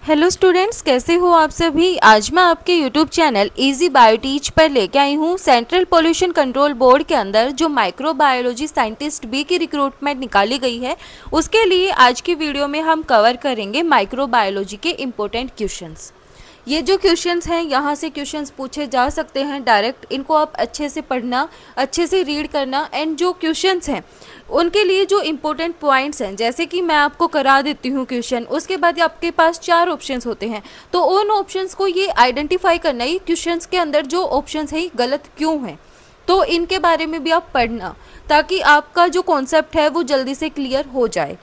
Hello students, कैसे हो आप सभी। आज मैं आपके यूट्यूब चैनल इजी बायोटीच पर लेके आई हूँ सेंट्रल पोल्यूशन कंट्रोल बोर्ड के अंदर जो माइक्रोबायोलॉजी साइंटिस्ट बी की रिक्रूटमेंट निकाली गई है, उसके लिए आज की वीडियो में हम कवर करेंगे माइक्रोबायोलॉजी के इम्पोर्टेंट क्वेश्चंस। ये जो क्वेश्चंस हैं, यहाँ से क्वेश्चंस पूछे जा सकते हैं डायरेक्ट। इनको आप अच्छे से पढ़ना, अच्छे से रीड करना। एंड जो क्वेश्चंस हैं उनके लिए जो इम्पोर्टेंट पॉइंट्स हैं, जैसे कि मैं आपको करा देती हूँ क्वेश्चन, उसके बाद आपके पास 4 ऑप्शंस होते हैं। तो उन ऑप्शंस को ये आइडेंटिफाई करना है, क्वेश्चंस के अंदर जो ऑप्शंस हैं गलत क्यों हैं, तो इनके बारे में भी आप पढ़ना, ताकि आपका जो कॉन्सेप्ट है वो जल्दी से क्लियर हो जाए।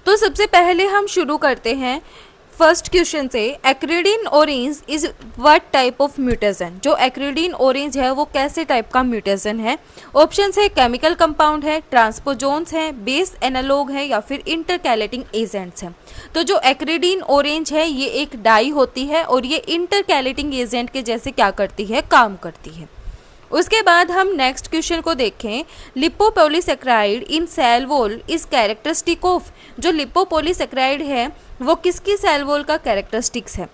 तो सबसे पहले हम शुरू करते हैं फर्स्ट क्वेश्चन से। Acridine orange is what type of mutation. जो एक्रिडीन ऑरेंज है वो कैसे टाइप का म्यूटेशन है। ऑप्शन है केमिकल कंपाउंड है, ट्रांसपोजोन्स है, बेस एनालॉग है, या फिर इंटरकैलेटिंग एजेंट्स हैं। तो जो एक्रिडीन ऑरेंज है ये एक डाई होती है और ये इंटरकैलेटिंग एजेंट के जैसे क्या करती है, काम करती है। उसके बाद हम नेक्स्ट क्वेश्चन को देखें। Lipopolysaccharide in cell wall is characteristic of. जो लिपोपॉलीसेक्राइड है वो किसकी सेल वॉल का कैरेक्टरिस्टिक्स है।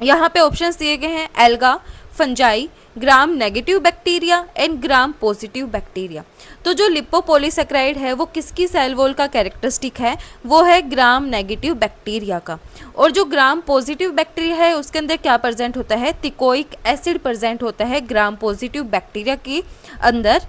यहाँ पे ऑप्शंस दिए गए हैं alga, fungi, gram negative bacteria and gram positive bacteria. तो जो लिपोपॉलीसेक्राइड है वो किसकी सेल वॉल का कैरेक्टरिस्टिक है, वो है ग्राम नेगेटिव बैक्टीरिया का। और जो ग्राम पॉजिटिव बैक्टीरिया है उसके अंदर क्या प्रेजेंट होता है, तिकोइक एसिड प्रेजेंट होता है ग्राम पॉजिटिव बैक्टीरिया के अंदर।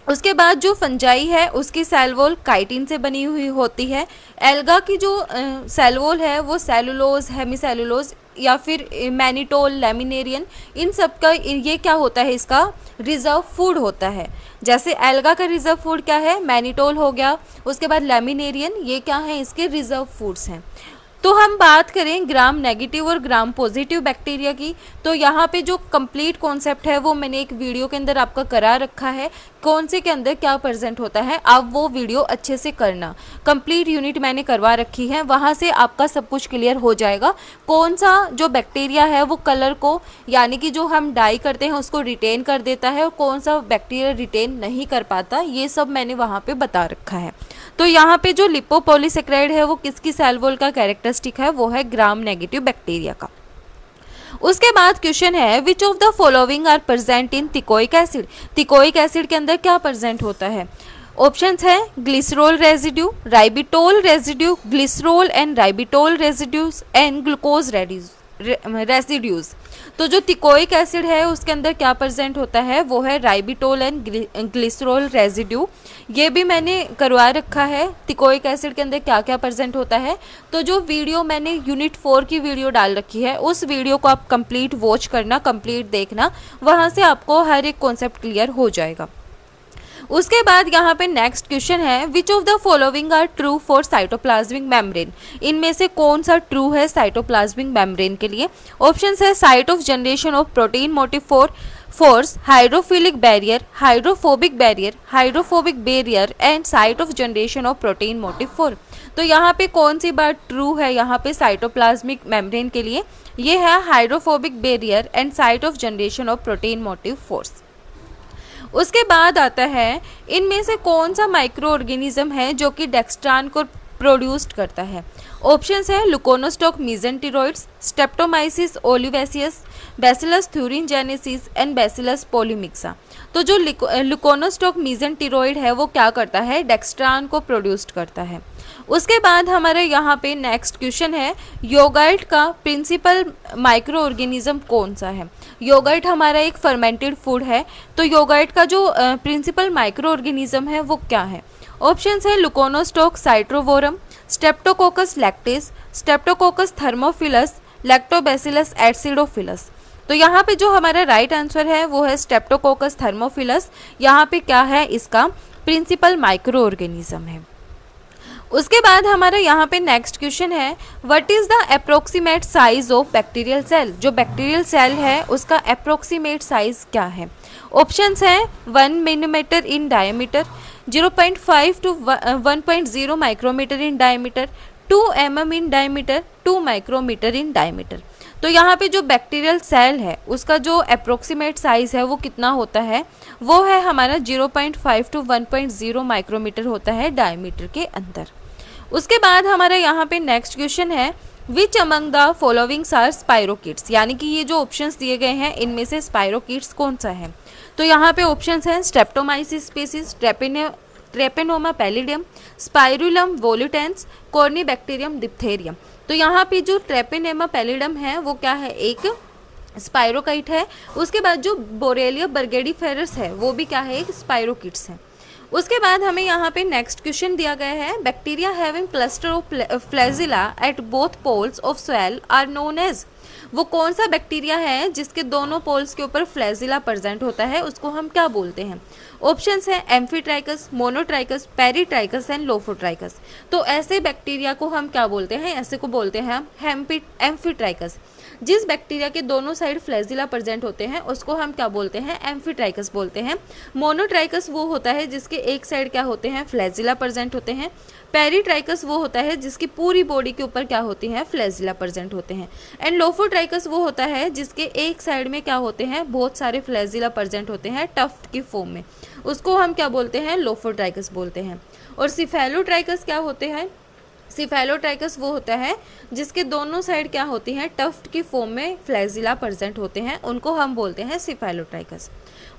उसके बाद जो फंजाई है उसकी सेल वॉल काइटिन से बनी हुई होती है। एल्गा की जो सेल वॉल है वो सेलुलोज, हेमीसेलुलोज या फिर मैनिटोल, लैमिनेरियन, इन सब का ये क्या होता है, इसका रिजर्व फूड होता है। जैसे एल्गा का रिजर्व फूड क्या है, मैनिटोल हो गया। उसके बाद लैमिनेरियन, ये क्या है, इसके रिजर्व फूड्स हैं। तो हम बात करें ग्राम नेगेटिव और ग्राम पॉजिटिव बैक्टीरिया की, तो यहाँ पे जो कंप्लीट कॉन्सेप्ट है वो मैंने एक वीडियो के अंदर आपका करा रखा है, कौन से के अंदर क्या प्रेजेंट होता है। आप वो वीडियो अच्छे से करना, कंप्लीट यूनिट मैंने करवा रखी है, वहाँ से आपका सब कुछ क्लियर हो जाएगा। कौन सा जो बैक्टीरिया है वो कलर को, यानी कि जो हम डाई करते हैं उसको रिटेन कर देता है, और कौन सा बैक्टीरिया रिटेन नहीं कर पाता, ये सब मैंने वहाँ पे बता रखा है। तो यहाँ पे जो लिपोपॉलीसेक्राइड है वो किसकी सेल वॉल का कैरेक्टरिस्टिक है, वो है ग्राम नेगेटिव बैक्टीरिया का। उसके बाद क्वेश्चन है which of the following are present in teichoic acid. Teichoic acid के अंदर क्या प्रेजेंट होता है। ऑप्शंस है glycerol residue, ribitol residue, glycerol and ribitol residues and glucose residues. तो जो तिकोइक एसिड है उसके अंदर क्या प्रेजेंट होता है, वो है राइबिटोल एंड ग्लिसरॉल रेजिड्यू। ये भी मैंने करवा रखा है, तिकोइक एसिड के अंदर क्या क्या प्रेजेंट होता है। तो जो वीडियो मैंने यूनिट 4 की वीडियो डाल रखी है, उस वीडियो को आप कंप्लीट वॉच करना, कंप्लीट देखना, वहाँ से आपको हर एक कॉन्सेप्ट क्लियर हो जाएगा। उसके बाद यहाँ पे नेक्स्ट क्वेश्चन है which of the following are true for cytoplasmic membrane. इनमें से कौन सा ट्रू है साइटोप्लाज्मिक मेम्ब्रेन के लिए। ऑप्शंस है site of generation of protein motive force, hydrophilic barrier, hydrophobic barrier, hydrophobic barrier and site of generation of protein motive force. तो यहाँ पे कौन सी बात ट्रू है यहाँ पे साइटोप्लाज्मिक मेम्ब्रेन के लिए, ये है hydrophobic barrier and site of generation of protein motive force. उसके बाद आता है इनमें से कौन सा माइक्रो ऑर्गेनिज्म है जो कि डेक्स्ट्रान को प्रोड्यूस्ड करता है। ऑप्शंस है Leuconostoc mesenteroides, Streptomyces olivaceus, Bacillus thuringiensis and Bacillus polymyxa. तो जो लुकोनोस्टॉक मीजेंटिरोइड है वो क्या करता है, डेक्स्ट्रान को प्रोड्यूस्ड करता है। उसके बाद हमारे यहाँ पे नेक्स्ट क्वेश्चन है योगर्ट का प्रिंसिपल माइक्रो ऑर्गेनिज्म कौन सा है। योगर्ट हमारा एक फर्मेंटेड फूड है, तो योगर्ट का जो प्रिंसिपल माइक्रो ऑर्गेनिज्म है वो क्या है। ऑप्शंस है Leuconostoc citrovorum, Streptococcus lactis, Streptococcus thermophilus, Lactobacillus acidophilus. तो यहाँ पे जो हमारा राइट आंसर है वो है स्टेप्टोकोकस थर्मोफिलस। यहाँ पे क्या है, इसका प्रिंसिपल माइक्रो ऑर्गेनिज्म है। उसके बाद हमारा यहाँ पे नेक्स्ट क्वेश्चन है what is the approximate size of bacterial cell. जो बैक्टीरियल सेल है उसका अप्रोक्सीमेट साइज क्या है। ऑप्शंस हैं 1 millimetre in diameter, 0.5 to 1.0 micrometre in diameter, 2 mm in diameter, 2 micrometre in diameter. तो यहाँ पे जो बैक्टीरियल सेल है उसका जो अप्रोक्सीमेट साइज है वो कितना होता है, वो है हमारा 0.5 to 1.0 माइक्रोमीटर होता है डायमीटर के अंदर। उसके बाद हमारा यहाँ पे नेक्स्ट क्वेश्चन है which among the followings are spirochetes, यानी कि ये जो ऑप्शंस दिए गए हैं इनमें से स्पाइरोकिट्स कौन सा है। तो यहाँ पे ऑप्शंस हैं Streptomyces species, Treponema pallidum, Spirillum volutans, Corynebacterium diphtheriae. तो यहाँ पे जो ट्रेपेनेमा पैलिडम है वो क्या है, एक स्पाइरोकाइट है। उसके बाद जो बोरेलिया बर्गेडिफेरस है वो भी क्या है, एक स्पाइरोकिट्स है। उसके बाद हमें यहाँ पे नेक्स्ट क्वेश्चन दिया गया है, bacteria having cluster of flagella at both poles of cell are known as. वो कौन सा बैक्टीरिया है जिसके दोनों पोल्स के ऊपर फ्लैजिला प्रेजेंट होता है, उसको हम क्या बोलते हैं। ऑप्शंस है amphitrichous, monotrichous, peritrichous and lophotrichous. तो ऐसे बैक्टीरिया को हम क्या बोलते हैं, ऐसे को बोलते हैं हम एम्फीट्राइकस। जिस बैक्टीरिया के दोनों साइड फ्लैजिला प्रेजेंट होते हैं उसको हम क्या बोलते हैं, एम्फीट्राइकस बोलते हैं। मोनोट्राइकस वो होता है जिसके एक साइड क्या होते हैं, फ्लैजिला प्रेजेंट होते हैं। पेरीट्राइकस वो होता है जिसकी पूरी बॉडी के ऊपर क्या होती है, फ्लैजिला प्रेजेंट होते हैं। एंड लोफोट्राइकस वो होता है जिसके एक साइड में क्या होते हैं, बहुत सारे फ्लैजिला प्रेजेंट होते हैं टफ्ट की फॉर्म में, उसको हम क्या बोलते हैं, लोफोट्राइकस बोलते हैं। और सिफेलोट्राइकस क्या होते हैं, सिफेलोट्राइकस वो होता है जिसके दोनों साइड क्या होती हैं, टफ्ट की फॉर्म में फ्लैजिला प्रेजेंट होते हैं, उनको हम बोलते हैं सिफेलोट्राइकस।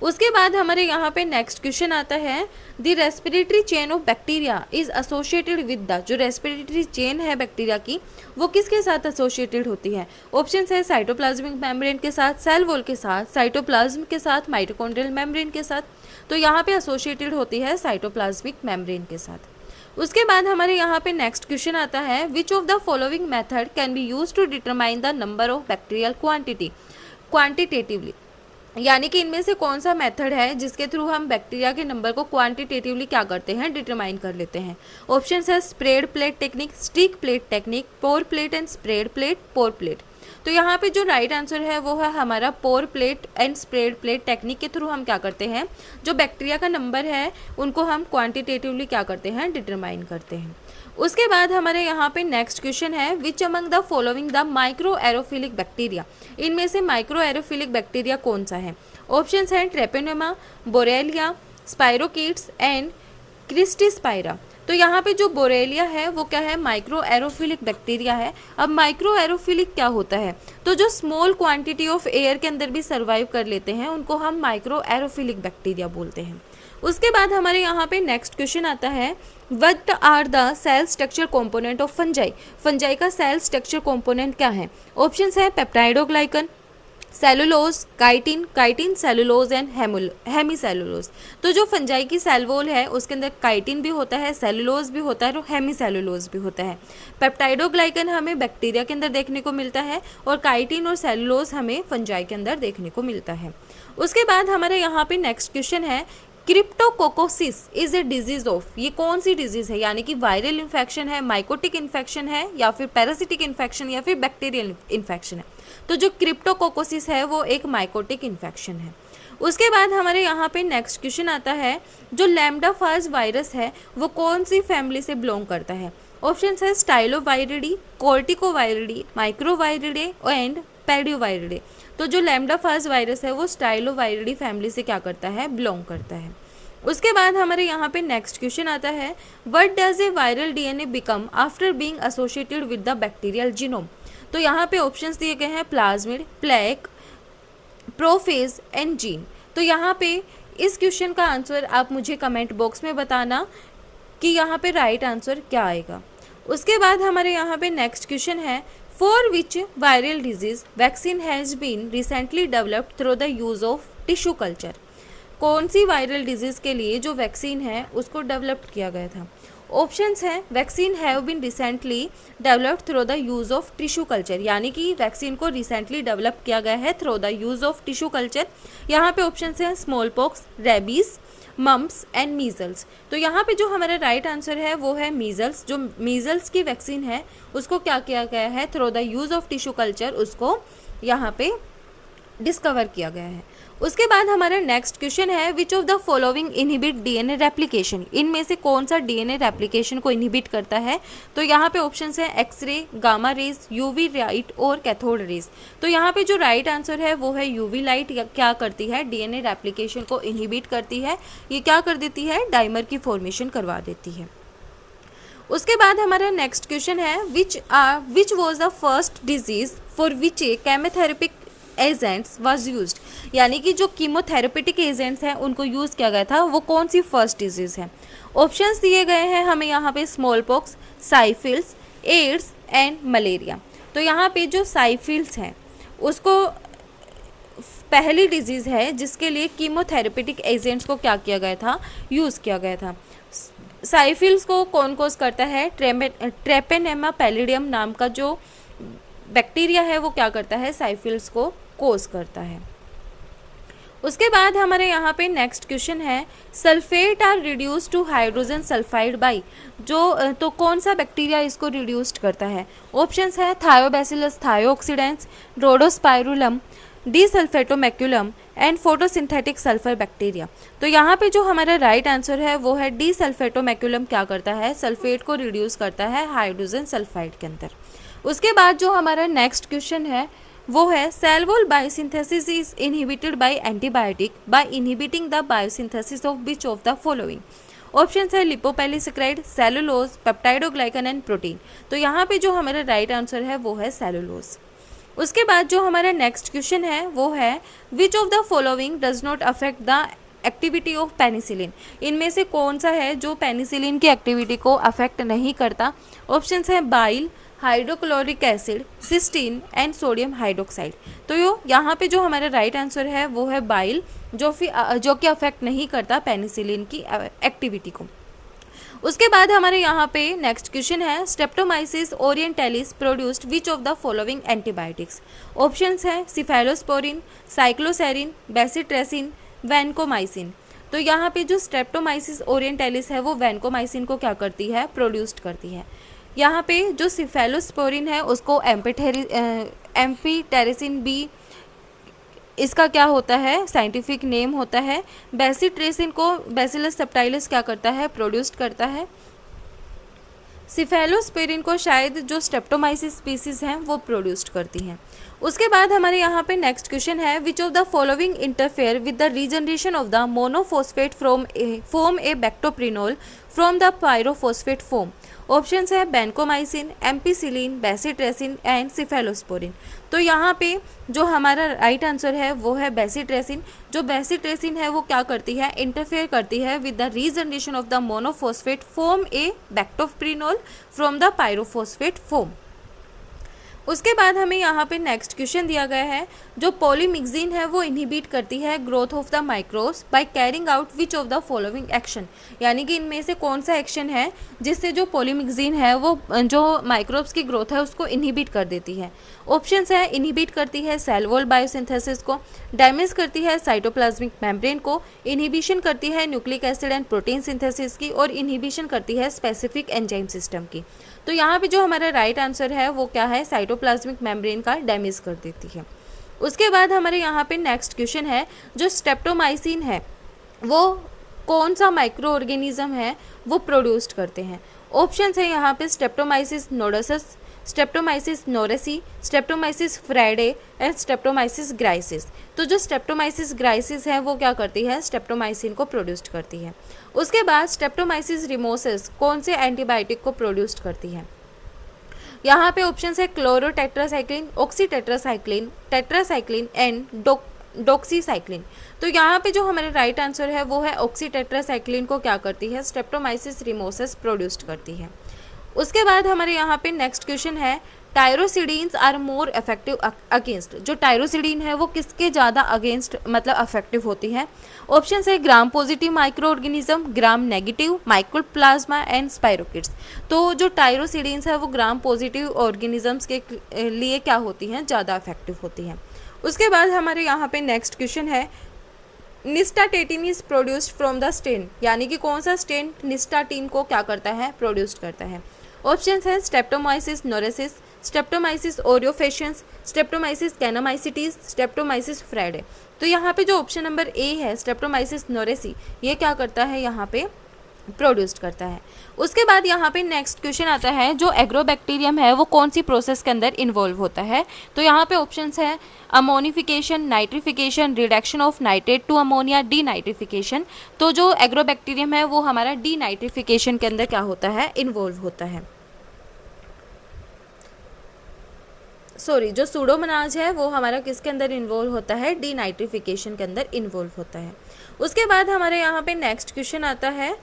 उसके बाद हमारे यहाँ पे नेक्स्ट क्वेश्चन आता है, the respiratory chain of bacteria is associated with the. जो रेस्पिरेटरी चेन है बैक्टीरिया की वो किसके साथ एसोसिएटेड होती है। ऑप्शन है साइटोप्लाज्मिक मेम्ब्रेन के साथ, सेल वॉल के साथ, साइटोप्लाज्म के साथ, माइटोकॉन्ड्रियल मेम्ब्रेन के साथ। तो यहाँ पे एसोसिएटेड होती है साइटोप्लाज्मिक मेम्ब्रेन के साथ। उसके बाद हमारे यहाँ पे नेक्स्ट क्वेश्चन आता है, which of the following method can be use to determine the number of bacterial quantitatively. यानी कि इनमें से कौन सा मेथड है जिसके थ्रू हम बैक्टीरिया के नंबर को क्वांटिटेटिवली क्या करते हैं, डिटरमाइन कर लेते हैं। ऑप्शन है spread plate technique, streak plate technique, pour plate and spread plate, pour plate. तो यहाँ पे जो राइट आंसर है वो है हमारा pour plate and spread plate technique के थ्रू हम क्या करते हैं, जो बैक्टीरिया का नंबर है उनको हम क्वांटिटेटिवली क्या करते हैं, डिटरमाइन करते हैं। उसके बाद हमारे यहाँ पे नेक्स्ट क्वेश्चन है, which among the following the micro aerophilic bacteria. इनमें से माइक्रो एरोफिलिक बैक्टीरिया कौन सा है। ऑप्शंस हैं ट्रेपेनोमा, बोरेलिया, स्पाइरोकिट्स एंड क्रिस्टीस्पाइरा। तो यहाँ पे जो बोरेलिया है वो क्या है, माइक्रो एरोफिलिक बैक्टीरिया है। अब माइक्रो एरोफिलिक क्या होता है, तो जो स्मॉल क्वांटिटी ऑफ एयर के अंदर भी सर्वाइव कर लेते हैं उनको हम माइक्रो एरोफिलिक बैक्टीरिया बोलते हैं। उसके बाद हमारे यहाँ पे नेक्स्ट क्वेश्चन आता है, what are the cell structure component of fungi. Fungi का सेल स्ट्रक्चर कंपोनेंट क्या है। ऑप्शंस है peptidoglycan, cellulose, chitin, chitin cellulose and hemicellulose. तो जो फंजाई की सेल वॉल है उसके अंदर काइटिन भी होता है, सेलुलोज भी होता है और हेमीसेलुलोज भी होता है। पेप्टाइडोग्लाइकन हमें बैक्टीरिया के अंदर देखने को मिलता है और काइटिन और सेलुलोज हमें फंजाई के अंदर देखने को मिलता है। उसके बाद हमारे यहाँ पे नेक्स्ट क्वेश्चन है, cryptococcosis is a disease of. ये कौन सी डिजीज है, यानी कि वायरल इन्फेक्शन है, माइकोटिक इन्फेक्शन है या फिर पैरासिटिक इन्फेक्शन या फिर बैक्टीरियल इन्फेक्शन है। तो जो क्रिप्टोकोकोसिस है वो एक माइकोटिक इन्फेक्शन है। उसके बाद हमारे यहाँ पे नेक्स्ट क्वेश्चन आता है, जो लैम्डाफाज वायरस है वो कौन सी फैमिली से बिलोंग करता है। ऑप्शन है स्टाइलोवायरिडी, कॉर्टिकोवायरिडी, माइक्रोवायरिडे एंड पेडियोवायरिडे। तो जो लैम्डाफाज वायरस है वो स्टाइलोवायरिडी फैमिली से क्या करता है, बिलोंग करता है। उसके बाद हमारे यहाँ पे नेक्स्ट क्वेश्चन आता है, what does a viral DNA become after being associated with the bacterial genome. तो यहाँ पे ऑप्शंस दिए गए हैं plasmid, plaque, prophase and gene. तो यहाँ पे इस क्वेश्चन का आंसर आप मुझे कमेंट बॉक्स में बताना कि यहाँ पे राइट आंसर क्या आएगा। उसके बाद हमारे यहाँ पे नेक्स्ट क्वेश्चन है, for which viral disease vaccine has been recently developed through the use of tissue culture. कौन सी वायरल डिजीज के लिए जो वैक्सीन है उसको डेवलप किया गया था। ऑप्शंस हैं vaccine have been recently developed through the use of tissue culture, यानी कि वैक्सीन को रिसेंटली डेवलप किया गया है through the use of tissue culture. यहाँ पे ऑप्शंस हैं smallpox, rabies, mumps and measles. तो यहाँ पे जो हमारा राइट आंसर है वो है मीजल्स। जो मीजल्स की वैक्सीन है उसको क्या किया गया है, through the use of tissue culture उसको यहाँ पे डिस्कवर किया गया है। उसके बाद हमारा नेक्स्ट क्वेश्चन है, which of the following inhibit DNA replication. इनमें से कौन सा डीएनए रेप्लिकेशन को इनहिबिट करता है। तो यहाँ पे ऑप्शंस है X ray, gamma rays, UV light और कैथोड रेज। तो यहाँ पे जो राइट आंसर है वो है यूवी लाइट क्या करती है, डीएनए रेप्लिकेशन को इनहिबिट करती है। ये क्या कर देती है, डाइमर की फॉर्मेशन करवा देती है। उसके बाद हमारा नेक्स्ट क्वेश्चन है which was the first disease for which a chemotherapeutic agents was used, यानी कि जो कीमोथेरेपेटिक एजेंट्स हैं उनको यूज़ किया गया था वो कौन सी फर्स्ट डिजीज़ है। ऑप्शंस दिए गए हैं हमें यहाँ पे smallpox, syphilis, AIDS and malaria. तो यहाँ पे जो साइफिल्स हैं उसको पहली डिजीज़ है जिसके लिए कीमोथेरेपेटिक एजेंट्स को क्या किया गया था, यूज़ किया गया था। साइफिल्स को कौन कोज करता है, ट्रेपेनेमा पैलिडियम नाम का जो बैक्टीरिया है वो क्या करता है, साइफिल्स को कोज करता है। उसके बाद हमारे यहाँ पे नेक्स्ट क्वेश्चन है sulphate are reduce to hydrogen sulphide by, जो तो कौन सा बैक्टीरिया इसको रिड्यूस्ड करता है। ऑप्शंस है Thiobacillus thiooxidans, Rhodospirillum, Desulfotomaculum and photosynthetic sulphur bacteria. तो यहाँ पे जो हमारा राइट आंसर है वो है डीसल्फेटोमैक्युलम क्या करता है, सल्फेट को रिड्यूस करता है हाइड्रोजन सल्फाइड के अंदर। उसके बाद जो हमारा नेक्स्ट क्वेश्चन है वो है cell wall biosynthesis is inhibited by antibiotic by inhibiting the biosynthesis of which of the following. Option है lipopolysaccharide, cellulose, peptidoglycan and protein. तो यहाँ पे जो हमारा राइट आंसर है वो है सेलुलोज। उसके बाद जो हमारा नेक्स्ट क्वेश्चन है वो है which of the following does not affect the activity of penicillin. इनमें से कौन सा है जो पेनिसिलिन की एक्टिविटी को अफेक्ट नहीं करता। ऑप्शंस है bile, hydrochloric acid, cysteine and sodium hydroxide. तो यहाँ पे जो हमारा राइट आंसर है वो है बाइल, जो कि अफेक्ट नहीं करता पेनिसिलिन की एक्टिविटी को। उसके बाद हमारे यहाँ पे नेक्स्ट क्वेश्चन है Streptomyces orientalis produced which of the following antibiotics. Options है सिफेलोस्पोरिन, साइक्लोसेरिन, बेसिट्रेसिन, वैनकोमाइसिन। तो यहाँ पे जो स्ट्रेप्टोमाइसिस ओरिएंटालिस है वो वैनकोमाइसिन को क्या करती है, प्रोड्यूस्ड करती है। यहाँ पे जो सिफेलोस्पोरिन है उसको एम्फीटेरिसिन बी इसका क्या होता है, साइंटिफिक नेम होता है। बेसिट्रेसिन को बैसिलस सब्टाइलस क्या करता है, प्रोड्यूस्ड करता है। सिफेलोस्पोरिन को शायद जो स्ट्रेप्टोमाइसिस स्पीसीज हैं वो प्रोड्यूस्ड करती हैं। उसके बाद हमारे यहाँ पे नेक्स्ट क्वेश्चन है which of the following interfere with the regeneration of the monophosphate form a bactoprenol from the pyrophosphate form. Options है vancomycin, ampicillin, bacitracin and cephalosporin. तो यहाँ पे जो हमारा राइट आंसर है वो है बेसिट्रेसिन। जो बेसिट्रेसिन है वो क्या करती है, इंटरफेयर करती है with the regeneration of the monophosphate form a bactoprenol from the pyrophosphate form. उसके बाद हमें यहाँ पे नेक्स्ट क्वेश्चन दिया गया है जो पॉलीमिक्सिन है वो इनहिबिट करती है growth of the microbes by carrying out which of the following action. यानी कि इनमें से कौन सा एक्शन है जिससे जो पॉलीमिक्सिन है वो जो माइक्रोब्स की ग्रोथ है उसको इनहिबिट कर देती है। ऑप्शंस है इनहिबिट करती है सेल वॉल बायोसिंथेसिस को, डैमेज करती है साइटोप्लाज्मिक मेम्ब्रेन को, इनहिबिशन करती है nucleic acid and protein synthesis की, और इनहिबिशन करती है स्पेसिफिक एंजाइम सिस्टम की। तो यहाँ पे जो हमारा राइट आंसर है वो क्या है, साइटोप्लाज्मिक मेम्ब्रेन का डैमेज कर देती है। उसके बाद हमारे यहाँ पे नेक्स्ट क्वेश्चन है जो स्ट्रेप्टोमाइसिन है वो कौन सा माइक्रो ऑर्गेनिज्म है वो प्रोड्यूस्ड करते हैं। ऑप्शंस है यहाँ पे Streptomyces nodosus, Streptomyces noursei, Streptomyces fradiae and Streptomyces griseus. तो जो स्ट्रेप्टोमाइसिस ग्राइसिस है वो क्या करती है, स्ट्रेप्टोमाइसिन को प्रोड्यूस करती है। उसके बाद स्ट्रेप्टोमाइसिस रिमोसिस कौन से एंटीबायोटिक को प्रोड्यूस करती है। यहाँ पे ऑप्शन है क्लोरोटेट्रासाइक्लिन, ऑक्सीटेट्रासाइक्लिन, टेट्रासाइक्लिन एंड डॉक्सीसाइक्लिन। तो यहाँ पे जो हमारे राइट आंसर है वो है ऑक्सीटेट्रासाइक्लिन को क्या करती है, स्ट्रेप्टोमाइसिस रिमोसिस प्रोड्यूस करती है। उसके बाद हमारे यहाँ पे नेक्स्ट क्वेश्चन है टायरोसिडीन्स आर मोर इफेक्टिव अगेंस्ट। जो टायरोसिडीन है वो किसके ज़्यादा अगेंस्ट मतलब अफेक्टिव होती है। ऑप्शन है gram positive micro organism, gram negative, mycoplasma and spirochetes. तो जो टायरोसिडीन्स है वो ग्राम पॉजिटिव ऑर्गेनिजम्स के लिए क्या होती हैं, ज़्यादा इफेक्टिव होती हैं। उसके बाद हमारे यहाँ पे नेक्स्ट क्वेश्चन है nystatin is produced from the strain. यानी कि कौन सा स्टेन निस्टाटीन को क्या करता है, प्रोड्यूस करता है। ऑप्शंस है Streptomyces noursei, Streptomyces aureofaciens, Streptomyces kanamyceticus, Streptomyces fradiae. तो यहाँ पे जो ऑप्शन नंबर ए है स्ट्रेप्टोमाइसिस नोरेसी, ये क्या करता है, यहाँ पे प्रोड्यूस करता है। उसके बाद यहाँ पे नेक्स्ट क्वेश्चन आता है, जो एग्रोबैक्टीरियम है वो कौन सी प्रोसेस के अंदर इन्वॉल्व होता है। तो यहाँ पे ऑप्शंस है ammonification, nitrification, reduction of nitrate to ammonia, denitrification. तो जो एग्रोबैक्टीरियम है वो हमारा डी नाइट्रिफिकेशन के अंदर क्या होता है, इन्वॉल्व होता है। सॉरी, जो सूडोमोनास है वो हमारा किसके अंदर इन्वॉल्व होता है, डी नाइट्रिफिकेशन के अंदर इन्वॉल्व होता है। उसके बाद हमारे यहाँ पे नेक्स्ट क्वेश्चन आता है,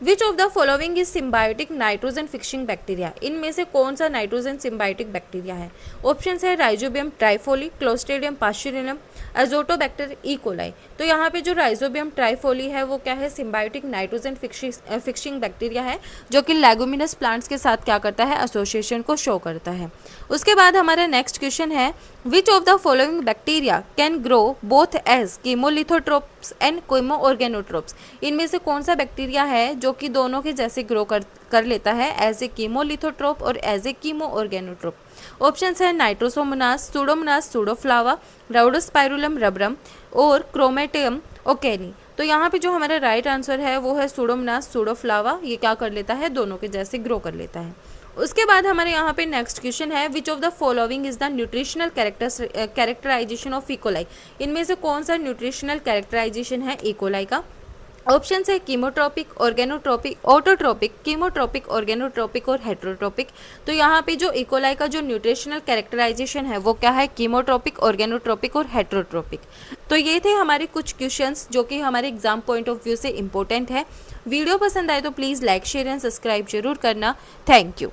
which of the following is symbiotic nitrogen fixing bacteria. इनमें से कौन सा नाइट्रोजन सिम्बायोटिक बैक्टीरिया है। ऑप्शन है Rhizobium trifolii, Clostridium pasteurianum, Azotobacter, E coli. तो यहाँ पे जो राइजोबियम ट्राइफोली है वो क्या है, सिम्बायोटिक नाइट्रोजन फिक्सिंग बैक्टीरिया है, जो कि लेगुमिनस प्लांट्स के साथ क्या करता है, एसोसिएशन को शो करता है। उसके बाद हमारा नेक्स्ट क्वेश्चन है, which of the following bacteria can grow both as chemolithotrophs and chemoorganotrophs. इनमें से कौन सा बैक्टीरिया है जो कि दोनों के जैसे ग्रो कर लेता है, एज ए कीमोलिथोट्रोप और एज ए कीमो ऑर्गेनोट्रोप। ऑप्शन है नाइट्रोसोमोनास, सूडोमोनास, सूडोफ्लावा, राउडोस्पाइरुलम रबरम और क्रोमेटियम ओकेनी। तो यहाँ पे जो हमारा राइट आंसर है वो है सूडोमोनास, सूडोफ्लावा। ये क्या कर लेता है, दोनों के जैसे ग्रो कर लेता है। उसके बाद हमारे यहाँ पे नेक्स्ट क्वेश्चन है, which of the following is the nutritional characterization of E coli. इनमें से कौन सा न्यूट्रिशनल कैरेक्टराइजेशन है इकोलाई का। ऑप्शन है कीमोट्रोपिक, ऑर्गेनोट्रोपिक, ऑटोट्रोपिक, कीमोट्रोपिक, ऑर्गेनोट्रोपिक और हेट्रोट्रोपिक। तो यहाँ पे जो इकोलाई का जो न्यूट्रिशनल कैरेक्टराइजेशन है वो क्या है, कीमोट्रोपिक, ऑर्गेनोट्रोपिक और हेट्रोट्रोपिक। तो ये थे हमारे कुछ क्वेश्चंस जो कि हमारे एग्जाम पॉइंट ऑफ व्यू से इंपॉर्टेंट है। वीडियो पसंद आए तो please like, share and subscribe जरूर करना। Thank you.